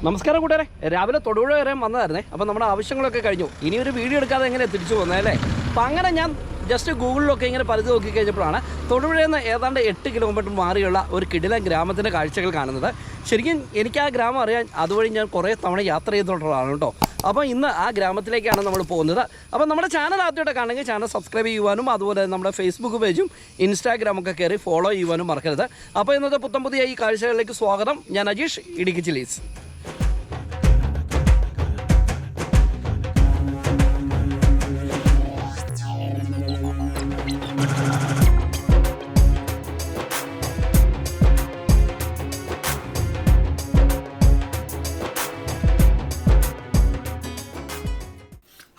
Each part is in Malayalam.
നമസ്കാരം കൂട്ടുകാരെ, രാവിലെ തൊടുപുഴ വരെ വന്നതായിരുന്നേ. അപ്പോൾ നമ്മുടെ ആവശ്യങ്ങളൊക്കെ കഴിഞ്ഞു. ഇനി ഒരു വീഡിയോ എടുക്കാതെ എങ്ങനെ തിരിച്ചു പോകുന്നത് അല്ലേ? അപ്പോൾ അങ്ങനെ ഞാൻ ജസ്റ്റ് ഗൂഗിളിലൊക്കെ ഇങ്ങനെ പരിധി നോക്കി കഴിഞ്ഞപ്പോഴാണ് തൊടുപുഴയിൽ നിന്ന് ഏതാണ്ട് 8 കിലോമീറ്റർ മാറിയുള്ള ഒരു കിടിലൻ ഗ്രാമത്തിൻ്റെ കാഴ്ചകൾ കാണുന്നത്. ശരിക്കും എനിക്ക് ആ ഗ്രാമം അറിയാൻ അതുവഴി ഞാൻ കുറേ തവണ യാത്ര ചെയ്തിട്ടുള്ളതാണ് കേട്ടോ. അപ്പോൾ ഇന്ന് ആ ഗ്രാമത്തിലേക്കാണ് നമ്മൾ പോകുന്നത്. അപ്പോൾ നമ്മുടെ ചാനൽ ആദ്യമായിട്ട് കാണണമെങ്കിൽ ചാനൽ സബ്സ്ക്രൈബ് ചെയ്യുവാനും അതുപോലെ നമ്മുടെ ഫേസ്ബുക്ക് പേജും ഇൻസ്റ്റാഗ്രാമൊക്കെ കയറി ഫോളോ ചെയ്യുവാനും മറക്കരുത്. അപ്പോൾ ഇന്നത്തെ പുതിയ ഈ കാഴ്ചകളിലേക്ക് സ്വാഗതം. ഞാൻ അജീഷ്, ഇടുക്കി ചില്ലീസ്.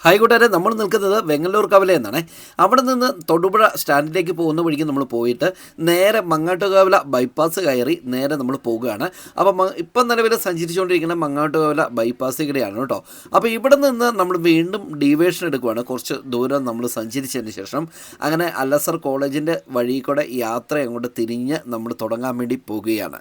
ഹായ് കൂട്ടുകാരെ, നമ്മൾ നിൽക്കുന്നത് വെങ്ങല്ലൂർ കവല എന്നാണ്. അവിടെ നിന്ന് തൊടുപുഴ സ്റ്റാൻഡിലേക്ക് പോകുന്ന വഴിക്ക് നമ്മൾ പോയിട്ട് നേരെ മങ്ങാട്ടുകവല ബൈപ്പാസ് കയറി നേരെ നമ്മൾ പോകുകയാണ്. അപ്പം ഇപ്പം നിലവിൽ സഞ്ചരിച്ചുകൊണ്ടിരിക്കുന്ന മങ്ങാട്ടുകവല ബൈപ്പാസ് കൂടെയാണ് കേട്ടോ. അപ്പോൾ ഇവിടെ നിന്ന് നമ്മൾ വീണ്ടും ഡീവേഷൻ എടുക്കുകയാണ്. കുറച്ച് ദൂരം നമ്മൾ സഞ്ചരിച്ചതിന് ശേഷം അങ്ങനെ അലസർ കോളേജിൻ്റെ വഴി കൂടെ യാത്ര അങ്ങോട്ട് തിരിഞ്ഞ് നമ്മൾ തുടങ്ങാൻ വേണ്ടി പോകുകയാണ്.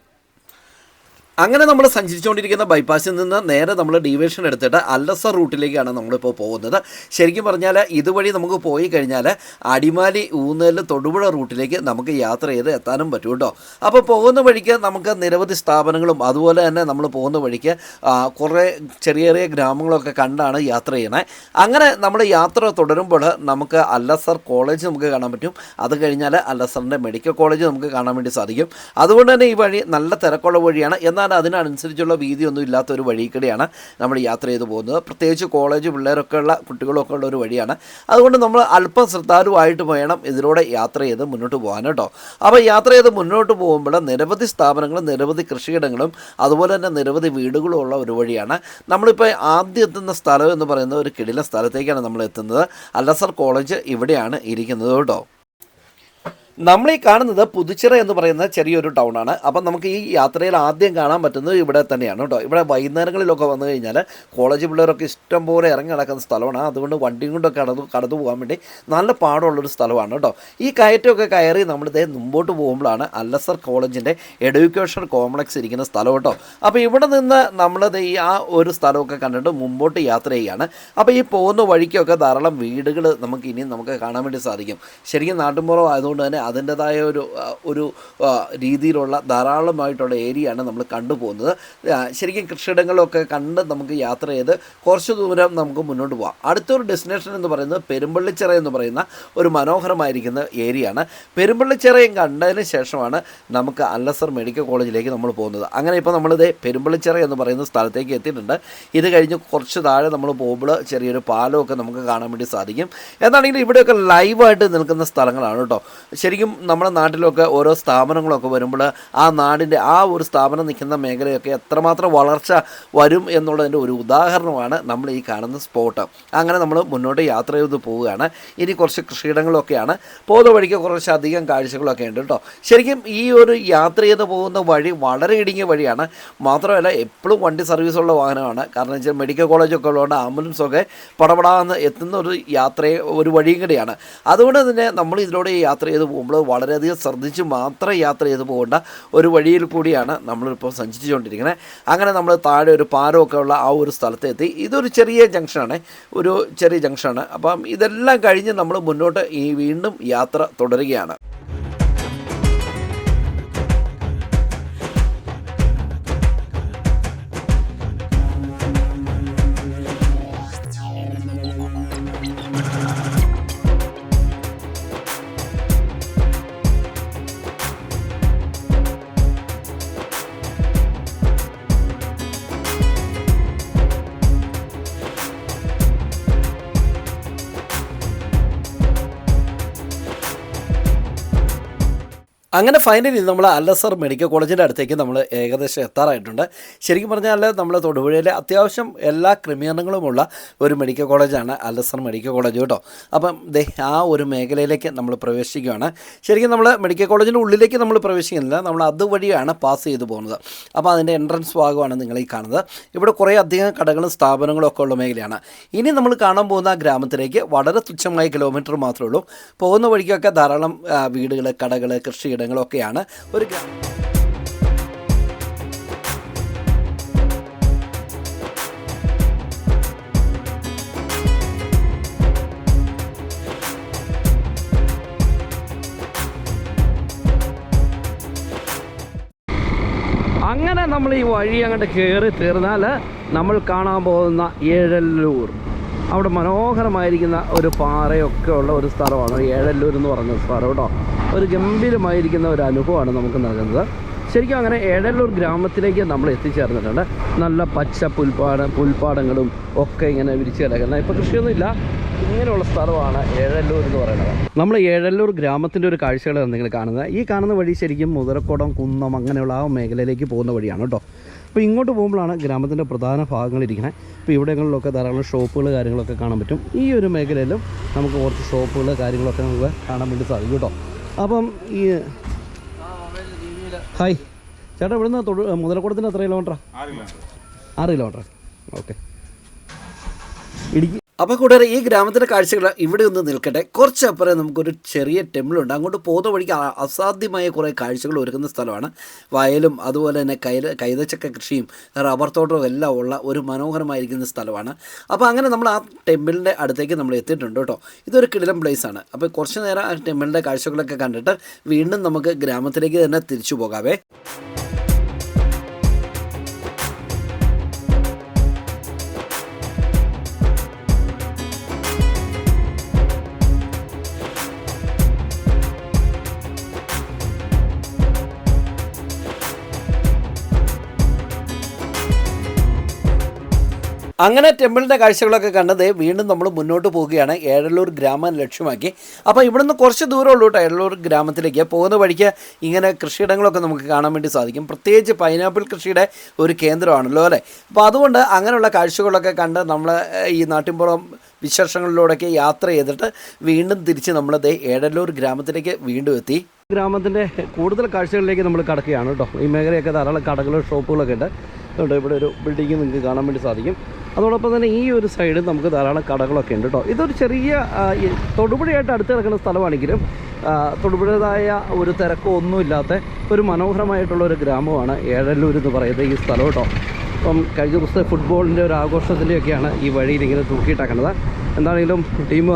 അങ്ങനെ നമ്മൾ സഞ്ചരിച്ചുകൊണ്ടിരിക്കുന്ന ബൈപ്പാസിൽ നിന്ന് നേരെ നമ്മൾ ഡീവേഷൻ എടുത്തിട്ട് അല്ലസർ റൂട്ടിലേക്കാണ് നമ്മളിപ്പോൾ പോകുന്നത്. ശരിക്കും പറഞ്ഞാൽ ഇതുവഴി നമുക്ക് പോയി കഴിഞ്ഞാൽ അടിമാലി, ഊന്നൽ, തൊടുപുഴ റൂട്ടിലേക്ക് നമുക്ക് യാത്ര ചെയ്ത് എത്താനും പറ്റും കേട്ടോ. അപ്പോൾ പോകുന്ന വഴിക്ക് നമുക്ക് നിരവധി സ്ഥാപനങ്ങളും അതുപോലെ തന്നെ നമ്മൾ പോകുന്ന വഴിക്ക് കുറേ ചെറിയ ചെറിയ ഗ്രാമങ്ങളൊക്കെ കണ്ടാണ് യാത്ര ചെയ്യണേ. അങ്ങനെ നമ്മൾ യാത്ര തുടരുമ്പോൾ നമുക്ക് അല്ലസർ കോളേജ് നമുക്ക് കാണാൻ പറ്റും. അത് കഴിഞ്ഞാൽ അല്ലസറിൻ്റെ മെഡിക്കൽ കോളേജ് നമുക്ക് കാണാൻ വേണ്ടി സാധിക്കും. അതുകൊണ്ട് തന്നെ ഈ വഴി നല്ല തിരക്കുള്ള വഴിയാണ്. എന്നാൽ അതിനനുസരിച്ചുള്ള വീതിയൊന്നും ഇല്ലാത്തൊരു വഴിക്കിടെയാണ് നമ്മൾ യാത്ര ചെയ്ത് പോകുന്നത്. പ്രത്യേകിച്ച് കോളേജ് പിള്ളേരൊക്കെ ഉള്ള കുട്ടികളൊക്കെ ഉള്ള ഒരു വഴിയാണ്. അതുകൊണ്ട് നമ്മൾ അല്പം ശ്രദ്ധാലുവായിട്ട് വേണം ഇതിലൂടെ യാത്ര ചെയ്ത് മുന്നോട്ട് പോകാൻ കേട്ടോ. അപ്പോൾ യാത്ര ചെയ്ത് മുന്നോട്ട് പോകുമ്പോൾ നിരവധി സ്ഥാപനങ്ങളും നിരവധി കൃഷിയിടങ്ങളും അതുപോലെ തന്നെ നിരവധി വീടുകളും ഉള്ള ഒരു വഴിയാണ്. നമ്മളിപ്പോൾ ആദ്യം എത്തുന്ന സ്ഥലം എന്ന് പറയുന്നത് ഒരു കിടിലൻ സ്ഥലത്തേക്കാണ് നമ്മൾ എത്തുന്നത്. അല്ലസർ കോളേജ് ഇവിടെയാണ് ഇരിക്കുന്നത് കേട്ടോ. നമ്മളീ കാണുന്നത് പുതുച്ചിറ എന്ന് പറയുന്ന ചെറിയൊരു ടൗണാണ്. അപ്പം നമുക്ക് ഈ യാത്രയിൽ ആദ്യം കാണാൻ പറ്റുന്നത് ഇവിടെ തന്നെയാണ് കേട്ടോ. ഇവിടെ വൈകുന്നേരങ്ങളിലൊക്കെ വന്നു കഴിഞ്ഞാൽ കോളേജ് പിള്ളേരൊക്കെ ഇഷ്ടം പോലെ ഇറങ്ങി നടക്കുന്ന സ്ഥലമാണ്. അതുകൊണ്ട് വണ്ടിയും കൊണ്ടൊക്കെ കടന്നു പോകാൻ വേണ്ടി നല്ല പാടുള്ളൊരു സ്ഥലമാണ് കേട്ടോ. ഈ കയറ്റമൊക്കെ കയറി നമ്മളിതേ മുമ്പോട്ട് പോകുമ്പോഴാണ് അല്ലസർ കോളേജിൻ്റെ എഡ്യൂക്കേഷൻ കോംപ്ലക്സ് ഇരിക്കുന്ന സ്ഥലം കേട്ടോ. അപ്പോൾ ഇവിടെ നിന്ന് നമ്മളത് ഈ ആ ഒരു സ്ഥലമൊക്കെ കണ്ടിട്ട് മുമ്പോട്ട് യാത്ര ചെയ്യുകയാണ്. അപ്പോൾ ഈ പോകുന്ന വഴിക്കൊക്കെ ധാരാളം വീടുകൾ നമുക്ക് കാണാൻ വേണ്ടി സാധിക്കും. ശരിക്കും നാട്ടിൻപുറം ആയതുകൊണ്ട് തന്നെ അതിൻ്റെതായ ഒരു രീതിയിലുള്ള ധാരാളമായിട്ടുള്ള ഏരിയയാണ് നമ്മൾ കണ്ടുപോകുന്നത്. ശരിക്കും കൃഷിയിടങ്ങളൊക്കെ കണ്ട് നമുക്ക് യാത്ര ചെയ്ത് കുറച്ച് ദൂരം നമുക്ക് മുന്നോട്ട് പോകാം. അടുത്തൊരു ഡെസ്റ്റിനേഷൻ എന്ന് പറയുന്നത് പെരുമ്പള്ളിച്ചിറ എന്ന് പറയുന്ന ഒരു മനോഹരമായിരിക്കുന്ന ഏരിയയാണ്. പെരുമ്പള്ളിച്ചിറയും കണ്ടതിന് ശേഷമാണ് നമുക്ക് അല്ലസർ മെഡിക്കൽ കോളേജിലേക്ക് നമ്മൾ പോകുന്നത്. അങ്ങനെ ഇപ്പോൾ നമ്മളിത് പെരുമ്പള്ളിച്ചിറ എന്ന് പറയുന്ന സ്ഥലത്തേക്ക് എത്തിയിട്ടുണ്ട്. ഇത് കഴിഞ്ഞ് കുറച്ച് താഴെ നമ്മൾ പോകുമ്പോൾ ചെറിയൊരു പാലമൊക്കെ നമുക്ക് കാണാൻ വേണ്ടി സാധിക്കും. എന്നാണെങ്കിൽ ഇവിടെയൊക്കെ ലൈവായിട്ട് നിൽക്കുന്ന സ്ഥലങ്ങളാണ് കേട്ടോ. ശരിക്കും നമ്മുടെ നാട്ടിലൊക്കെ ഓരോ സ്ഥാപനങ്ങളൊക്കെ വരുമ്പോൾ ആ നാടിൻ്റെ ആ ഒരു സ്ഥാപനം നിൽക്കുന്ന മേഖലയൊക്കെ എത്രമാത്രം വളർച്ച വരും എന്നുള്ളതിൻ്റെ ഒരു ഉദാഹരണമാണ് നമ്മൾ ഈ കാണുന്ന സ്പോട്ട്. അങ്ങനെ നമ്മൾ മുന്നോട്ട് യാത്ര ചെയ്ത് പോവുകയാണ്. ഇനി കുറച്ച് കൃഷിയിടങ്ങളൊക്കെയാണ്. പോകുന്ന വഴിക്ക് കുറച്ചധികം കാഴ്ചകളൊക്കെ ഉണ്ട് കേട്ടോ. ശരിക്കും ഈ ഒരു യാത്ര ചെയ്ത് പോകുന്ന വഴി വളരെ ഇടുങ്ങിയ വഴിയാണ്. മാത്രമല്ല എപ്പോഴും വണ്ടി സർവീസുള്ള വാഹനമാണ്. കാരണം വെച്ചാൽ മെഡിക്കൽ കോളേജൊക്കെ ഉള്ളതുകൊണ്ട് ആംബുലൻസൊക്കെ പടപടാന്ന് എത്തുന്ന ഒരു വഴിയും കൂടിയാണ്. അതുകൊണ്ട് തന്നെ നമ്മൾ ഇതിലൂടെ യാത്ര ചെയ്ത് പോകുമ്പോൾ വളരെയധികം ശ്രദ്ധിച്ച് മാത്രം യാത്ര ചെയ്ത് പോകേണ്ട ഒരു വഴിയിൽ കൂടിയാണ് നമ്മളിപ്പോൾ സഞ്ചരിച്ചുകൊണ്ടിരിക്കുന്നത്. അങ്ങനെ നമ്മൾ താഴെ ഒരു പാലമൊക്കെ ഉള്ള ആ ഒരു സ്ഥലത്തെത്തി. ഇതൊരു ചെറിയ ജംഗ്ഷനാണ്. അപ്പം ഇതെല്ലാം കഴിഞ്ഞ് നമ്മൾ മുന്നോട്ട് വീണ്ടും യാത്ര തുടരുകയാണ്. അങ്ങനെ ഫൈനലി നമ്മൾ അല്ലസർ മെഡിക്കൽ കോളേജിൻ്റെ അടുത്തേക്ക് നമ്മൾ ഏകദേശം എത്താറായിട്ടുണ്ട്. ശരിക്കും പറഞ്ഞാൽ നമ്മൾ തൊടുപുഴയിലെ അത്യാവശ്യം എല്ലാ ക്രമീകരണങ്ങളുമുള്ള ഒരു മെഡിക്കൽ കോളേജാണ് അല്ലസർ മെഡിക്കൽ കോളേജ് കേട്ടോ. അപ്പം ആ ഒരു മേഖലയിലേക്ക് നമ്മൾ പ്രവേശിക്കുകയാണ്. ശരിക്കും നമ്മൾ മെഡിക്കൽ കോളേജിൻ്റെ ഉള്ളിലേക്ക് നമ്മൾ പ്രവേശിക്കുന്നില്ല, നമ്മൾ അതുവഴിയാണ് പാസ് ചെയ്തു പോകുന്നത്. അപ്പോൾ അതിൻ്റെ എൻട്രൻസ് ഭാഗമാണ് നിങ്ങൾ ഈ കാണുന്നത്. ഇവിടെ കുറേ അധികം കടകളും സ്ഥാപനങ്ങളും ഒക്കെ ഉള്ള മേഖലയാണ്. ഇനി നമ്മൾ കാണാൻ പോകുന്ന ഗ്രാമത്തിലേക്ക് വളരെ തുച്ഛമായ കിലോമീറ്റർ മാത്രമേ ഉള്ളൂ. പോകുന്ന വഴിക്കൊക്കെ ധാരാളം വീടുകൾ, കടകൾ, കൃഷിയിടങ്ങളൊക്കെയാണ്. ഒരു നമ്മൾ ഈ വഴി അങ്ങോട്ട് കയറി തീർന്നാൽ നമ്മൾ കാണാൻ പോകുന്ന ഏഴല്ലൂർ. അവിടെ മനോഹരമായിരിക്കുന്ന ഒരു പാറയൊക്കെ ഉള്ള ഒരു സ്ഥലമാണ് ഏഴല്ലൂർ എന്ന് പറയുന്ന സ്ഥലം കേട്ടോ. ഒരു ഗംഭീരമായിരിക്കുന്ന ഒരു അനുഭവമാണ് നമുക്ക് നൽകുന്നത്. ശരിക്കും അങ്ങനെ ഏഴല്ലൂർ ഗ്രാമത്തിലേക്ക് നമ്മൾ എത്തിച്ചേർന്നിട്ടുണ്ട്. നല്ല പച്ച പുൽപ്പാടങ്ങളും ഒക്കെ ഇങ്ങനെ വിരിച്ച് കിടക്കുന്നത്. ഇപ്പോൾ കൃഷിയൊന്നുമില്ല, ഇങ്ങനെയുള്ള സ്ഥലമാണ് ഏഴല്ലൂർ എന്ന് പറയുന്നത്. നമ്മൾ ഏഴല്ലൂർ ഗ്രാമത്തിൻ്റെ ഒരു കാഴ്ചകളാണ് നിങ്ങൾ കാണുന്നത്. ഈ കാണുന്ന വഴി ശരിക്കും മുതലക്കുടം, കുന്നം അങ്ങനെയുള്ള ആ മേഖലയിലേക്ക് പോകുന്ന വഴിയാണ് കേട്ടോ. അപ്പോൾ ഇങ്ങോട്ട് പോകുമ്പോഴാണ് ഗ്രാമത്തിൻ്റെ പ്രധാന ഭാഗങ്ങളിരിക്കുന്നത്. ഇപ്പോൾ ഇവിടങ്ങളിലൊക്കെ ധാരാളം ഷോപ്പുകൾ കാര്യങ്ങളൊക്കെ കാണാൻ പറ്റും. ഈ ഒരു മേഖലയിലും നമുക്ക് കുറച്ച് ഷോപ്പുകൾ കാര്യങ്ങളൊക്കെ നമുക്ക് കാണാൻ വേണ്ടി സാധിക്കും കേട്ടോ. അപ്പം ഈ ഹായ് ചേട്ടാ, ഇവിടുന്ന് മുതലക്കുടത്തിന് എത്ര കിലോമീറ്ററാണ്? 6 കിലോമീറ്റർ. ഓക്കെ. ഇടുക്കി. അപ്പോൾ കൂടാതെ ഈ ഗ്രാമത്തിൻ്റെ കാഴ്ചകൾ ഇവിടെ ഒന്ന് നിൽക്കട്ടെ. കുറച്ചപ്പുറം നമുക്കൊരു ചെറിയ ടെമ്പിളുണ്ട്. അങ്ങോട്ട് പോകുന്ന വഴിക്ക് അസാധ്യമായ കുറേ കാഴ്ചകൾ ഒരുക്കുന്ന സ്ഥലമാണ്. വയലും അതുപോലെ തന്നെ കൈതച്ചക്ക കൃഷിയും റബ്ബർ തോട്ടവും എല്ലാം ഉള്ള ഒരു മനോഹരമായിരിക്കുന്ന സ്ഥലമാണ്. അപ്പോൾ അങ്ങനെ നമ്മൾ ആ ടെമ്പിളിൻ്റെ അടുത്തേക്ക് നമ്മൾ എത്തിയിട്ടുണ്ട് കേട്ടോ. ഇതൊരു കിടിലം പ്ലേസാണ്. അപ്പോൾ കുറച്ച് നേരം ആ ടെമ്പിളിൻ്റെ കാഴ്ചകളൊക്കെ കണ്ടിട്ട് വീണ്ടും നമുക്ക് ഗ്രാമത്തിലേക്ക് തന്നെ തിരിച്ചു പോകാവേ. അങ്ങനെ ടെമ്പിളിൻ്റെ കാഴ്ചകളൊക്കെ കണ്ടത് വീണ്ടും നമ്മൾ മുന്നോട്ട് പോവുകയാണ് ഏഴല്ലൂർ ഗ്രാമം ലക്ഷ്യമാക്കി. അപ്പോൾ ഇവിടുന്ന് കുറച്ച് ദൂരമുള്ളൂ കേട്ടോ ഏഴല്ലൂർ ഗ്രാമത്തിലേക്ക്. പോകുന്ന വഴിക്ക് ഇങ്ങനെ കൃഷിയിടങ്ങളൊക്കെ നമുക്ക് കാണാൻ വേണ്ടി സാധിക്കും. പ്രത്യേകിച്ച് പൈനാപ്പിൾ കൃഷിയുടെ ഒരു കേന്ദ്രമാണല്ലോ അല്ലേ. അപ്പോൾ അതുകൊണ്ട് അങ്ങനെയുള്ള കാഴ്ചകളൊക്കെ കണ്ട് നമ്മൾ ഈ നാട്ടിൻപുറം വിശേഷങ്ങളിലൂടെയൊക്കെ യാത്ര ചെയ്തിട്ട് വീണ്ടും തിരിച്ച് നമ്മളത് ഏഴല്ലൂർ ഗ്രാമത്തിലേക്ക് വീണ്ടും എത്തി. ഗ്രാമത്തിൻ്റെ കൂടുതൽ കാഴ്ചകളിലേക്ക് നമ്മൾ കടക്കുകയാണ് കേട്ടോ. ഈ മേഖലയൊക്കെ ധാരാളം കടകളും ഷോപ്പുകളൊക്കെ ഉണ്ട്. ഇവിടെ ഒരു ബിൽഡിങ് നിങ്ങൾക്ക് കാണാൻ വേണ്ടി സാധിക്കും. അതോടൊപ്പം തന്നെ ഈ ഒരു സൈഡിൽ നമുക്ക് ധാരാളം കടകളൊക്കെ ഉണ്ട് കേട്ടോ. ഇതൊരു ചെറിയ തൊടുപുഴയായിട്ട് അടുത്ത് കിടക്കുന്ന സ്ഥലമാണെങ്കിലും തൊടുപുഴതായ ഒരു തിരക്കോ ഒന്നുമില്ലാത്ത ഒരു മനോഹരമായിട്ടുള്ള ഒരു ഗ്രാമമാണ് ഏഴല്ലൂർ എന്ന് പറയുന്നത് ഈ സ്ഥലം കേട്ടോ. അപ്പം കഴിഞ്ഞ ദിവസത്തെ ഫുട്ബോളിൻ്റെ ഒരു ആഘോഷത്തിൻ്റെയൊക്കെയാണ് ഈ വഴിയിൽ ഇങ്ങനെ തൂക്കിയിട്ടാക്കുന്നത്. എന്താണെങ്കിലും ടീം.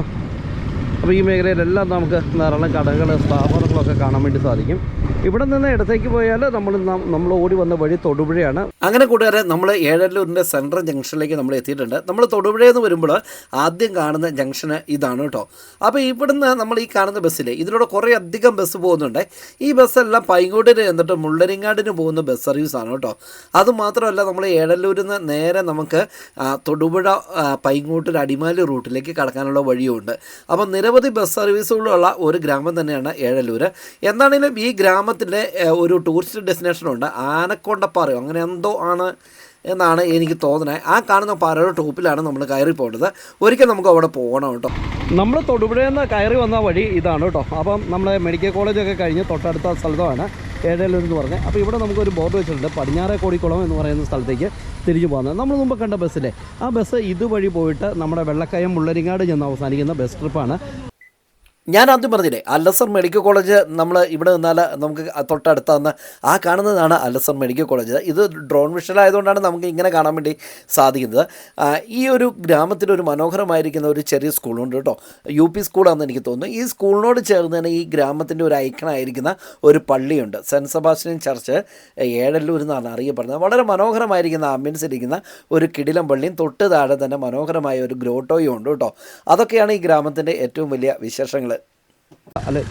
അപ്പോൾ ഈ മേഖലയിലെല്ലാം നമുക്ക് ധാരാളം കടകൾ, സ്ഥാപനങ്ങളൊക്കെ കാണാൻ വേണ്ടി സാധിക്കും. ഇവിടെ നിന്ന് ഇടത്തേക്ക് പോയാൽ നമ്മൾ ഓടി വന്ന വഴി തൊടുപുഴയാണ്. അങ്ങനെ കൂട്ടുകാരെ, നമ്മൾ ഏഴല്ലൂരിൻ്റെ സെൻട്രൽ ജംഗ്ഷനിലേക്ക് നമ്മൾ എത്തിയിട്ടുണ്ട്. നമ്മൾ തൊടുപുഴയിൽ നിന്ന് വരുമ്പോൾ ആദ്യം കാണുന്ന ജംഗ്ഷന് ഇതാണ് കേട്ടോ. അപ്പോൾ ഇവിടുന്ന് നമ്മൾ ഈ കാണുന്ന ബസ്സിൽ ഇതിലൂടെ കുറേ അധികം ബസ് പോകുന്നുണ്ട്. ഈ ബസ്സെല്ലാം പൈങ്ങോട്ടിന് എന്നിട്ട് മുള്ളരിങ്ങാടിന് പോകുന്ന ബസ് സർവീസാണ് കേട്ടോ. അതുമാത്രമല്ല, നമ്മൾ ഏഴല്ലൂരിൽ നിന്ന് നേരെ നമുക്ക് തൊടുപുഴ പൈങ്ങോട്ടൂർ അടിമാലി റൂട്ടിലേക്ക് കടക്കാനുള്ള വഴിയുമുണ്ട്. അപ്പം നിരവധി ബസ് സർവീസുകളുള്ള ഒരു ഗ്രാമം തന്നെയാണ് ഏഴല്ലൂർ. എന്താണെങ്കിലും ഈ ഗ്രാമത്തിൻ്റെ ഒരു ടൂറിസ്റ്റ് ഡെസ്റ്റിനേഷനുണ്ട്, ആനക്കൊണ്ടപ്പാറയോ അങ്ങനെ എന്തോ ആണ് എന്നാണ് എനിക്ക് തോന്നുന്നത്. ആ കാണുന്ന പാറയുടെ ടോപ്പിലാണ് നമ്മൾ കയറി പോകേണ്ടത്. ഒരിക്കൽ നമുക്ക് അവിടെ പോകണം കേട്ടോ. നമ്മൾ തൊടുപുഴയിൽ നിന്ന് കയറി വന്ന വഴി ഇതാണ് കേട്ടോ. അപ്പം നമ്മൾ മെഡിക്കൽ കോളേജൊക്കെ കഴിഞ്ഞ് തൊട്ടടുത്ത സ്ഥലത്താണ് ഏഴല്ലൂർ എന്ന് പറഞ്ഞത്. അപ്പോൾ ഇവിടെ നമുക്കൊരു ബോർഡ് വെച്ചിട്ടുണ്ട്, പടിഞ്ഞാറേ കോടിക്കുളം എന്ന് പറയുന്ന സ്ഥലത്തേക്ക് തിരിഞ്ഞു പോകുന്നത്. നമ്മൾ മുമ്പ് കണ്ട ബസ്സിലെ ആ ബസ് ഇതുവഴി പോയിട്ട് നമ്മുടെ വെള്ളക്കയം മുള്ളരിങ്ങാട് ചെന്ന് അവസാനിക്കുന്ന ബസ് ട്രിപ്പാണ്. ഞാൻ ആദ്യം പറഞ്ഞില്ലേ, അലസർ മെഡിക്കൽ കോളേജ് നമ്മൾ ഇവിടെ നിന്നാൽ നമുക്ക് തൊട്ടടുത്ത് നിന്ന് ആ കാണുന്നതാണ് അലസർ മെഡിക്കൽ കോളേജ്. ഇത് ഡ്രോൺ വിഷലായതുകൊണ്ടാണ് നമുക്ക് ഇങ്ങനെ കാണാൻ വേണ്ടി സാധിക്കുന്നത്. ഈ ഒരു ഗ്രാമത്തിൽ ഒരു മനോഹരമായിരിക്കുന്ന ഒരു ചെറിയ സ്കൂളുണ്ട് കേട്ടോ. UP സ്കൂളാണെന്ന് എനിക്ക് തോന്നുന്നു. ഈ സ്കൂളിനോട് ചേർന്ന് തന്നെ ഈ ഗ്രാമത്തിൻ്റെ ഒരു ഐക്കണായിരിക്കുന്ന ഒരു പള്ളിയുണ്ട്, സെൻറ്റ് സെബാസ്റ്റ്യൻ ചർച്ച് ഏഴല്ലൂർ എന്നാണ് അറിയപ്പെടുന്നത്. വളരെ മനോഹരമായിരിക്കുന്ന ആംബിയൻസ് ഇരിക്കുന്ന ഒരു കിടിലം പള്ളിയും തൊട്ട് താഴെ തന്നെ മനോഹരമായ ഒരു ഗ്രോട്ടോയും ഉണ്ട് കേട്ടോ. അതൊക്കെയാണ് ഈ ഗ്രാമത്തിൻ്റെ ഏറ്റവും വലിയ വിശേഷങ്ങൾ. അല്ലെ,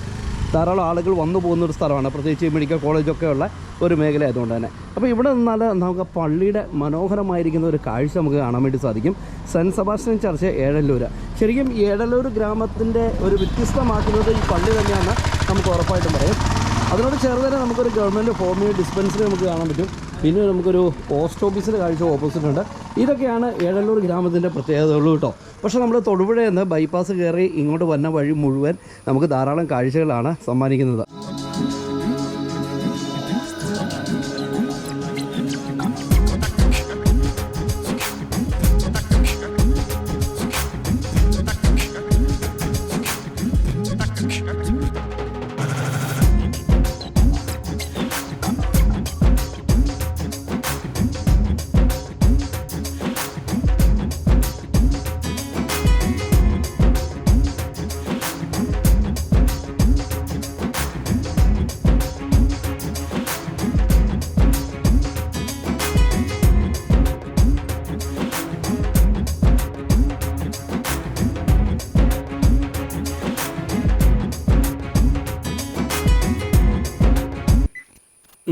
ധാരാളം ആളുകൾ വന്നു പോകുന്നൊരു സ്ഥലമാണ്, പ്രത്യേകിച്ച് മെഡിക്കൽ കോളേജൊക്കെ ഉള്ള ഒരു മേഖല ആയതുകൊണ്ട് തന്നെ. അപ്പോൾ ഇവിടെ നിന്നാൽ നമുക്ക് പള്ളിയുടെ മനോഹരമായിരിക്കുന്ന ഒരു കാഴ്ച നമുക്ക് കാണാൻ വേണ്ടി സാധിക്കും. Saint Sebastian church Ezhalloor. ശരിക്കും ഏഴല്ലൂർ ഗ്രാമത്തിൻ്റെ ഒരു വ്യത്യസ്തമാക്കുന്നത് ഈ പള്ളി തന്നെയാണ് നമുക്ക് ഉറപ്പായിട്ടും പറയാം. അതിനോട് ചേർന്ന് തന്നെ നമുക്കൊരു ഗവൺമെൻറ് ഹോമിയോ ഡിസ്പെൻസറി നമുക്ക് കാണാൻ പറ്റും. പിന്നെ നമുക്കൊരു പോസ്റ്റ് ഓഫീസിൻ്റെ കാഴ്ച ഓപ്പോസിറ്റ് ഉണ്ട്. ഇതൊക്കെയാണ് ഏഴല്ലൂർ ഗ്രാമത്തിൻ്റെ പ്രത്യേകതകൾ കേട്ടോ. പക്ഷേ നമ്മൾ തൊടുപുഴയിൽ നിന്ന് ബൈപ്പാസ് കയറി ഇങ്ങോട്ട് വന്ന വഴി മുഴുവൻ നമുക്ക് ധാരാളം കാഴ്ചകളാണ് സമ്മാനിക്കുന്നത്.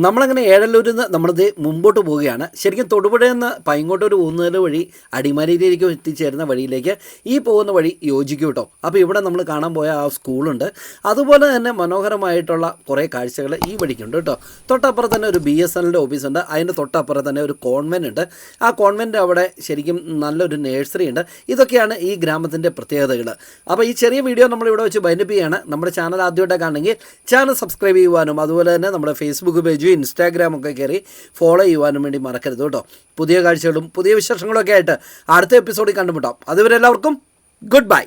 നമ്മളങ്ങനെ ഏഴല്ലൂരിൽ നിന്ന് നമ്മളിത് മുമ്പോട്ട് പോവുകയാണ്. ശരിക്കും തൊടുപുഴയിൽ നിന്ന് പൈങ്ങോട്ടൊരു ഊന്നുകൽ വഴി അടിമാലിയിലേക്ക് എത്തിച്ചേരുന്ന വഴിയിലേക്ക് ഈ പോകുന്ന വഴി യോജിക്കും കേട്ടോ. അപ്പോൾ ഇവിടെ നമ്മൾ കാണാൻ പോയ ആ സ്കൂളുണ്ട്, അതുപോലെ തന്നെ മനോഹരമായിട്ടുള്ള കുറേ കാഴ്ചകൾ ഈ വഴിക്കുണ്ട് കേട്ടോ. തൊട്ടപ്പുറത്ത് തന്നെ ഒരു BSNL ഓഫീസുണ്ട്, അതിൻ്റെ തൊട്ടപ്പുറത്ത് തന്നെ ഒരു കോൺവെൻ്റ് ഉണ്ട്. ആ കോൺവെൻ്റ് അവിടെ ശരിക്കും നല്ലൊരു നേഴ്സറി ഉണ്ട്. ഇതൊക്കെയാണ് ഈ ഗ്രാമത്തിൻ്റെ പ്രത്യേകതകൾ. അപ്പോൾ ഈ ചെറിയ വീഡിയോ നമ്മളിവിടെ വെച്ച് വൈൻഡപ്പ് ചെയ്യാണ്. നമ്മുടെ ചാനൽ ആദ്യമായിട്ടൊക്കെ കാണണമെങ്കിൽ ചാനൽ സബ്സ്ക്രൈബ് ചെയ്യുവാനും അതുപോലെ തന്നെ നമ്മുടെ ഫേസ്ബുക്ക് പേജ് ഇൻസ്റ്റാഗ്രാമൊക്കെ കയറി ഫോളോ ചെയ്യുവാനും വേണ്ടി മറക്കരുത് കേട്ടോ. പുതിയ കാഴ്ചകളും പുതിയ വിശേഷങ്ങളൊക്കെ ആയിട്ട് അടുത്ത എപ്പിസോഡിൽ കണ്ടുമുട്ടാം. അതുവരെ എല്ലാവർക്കും ഗുഡ് ബൈ.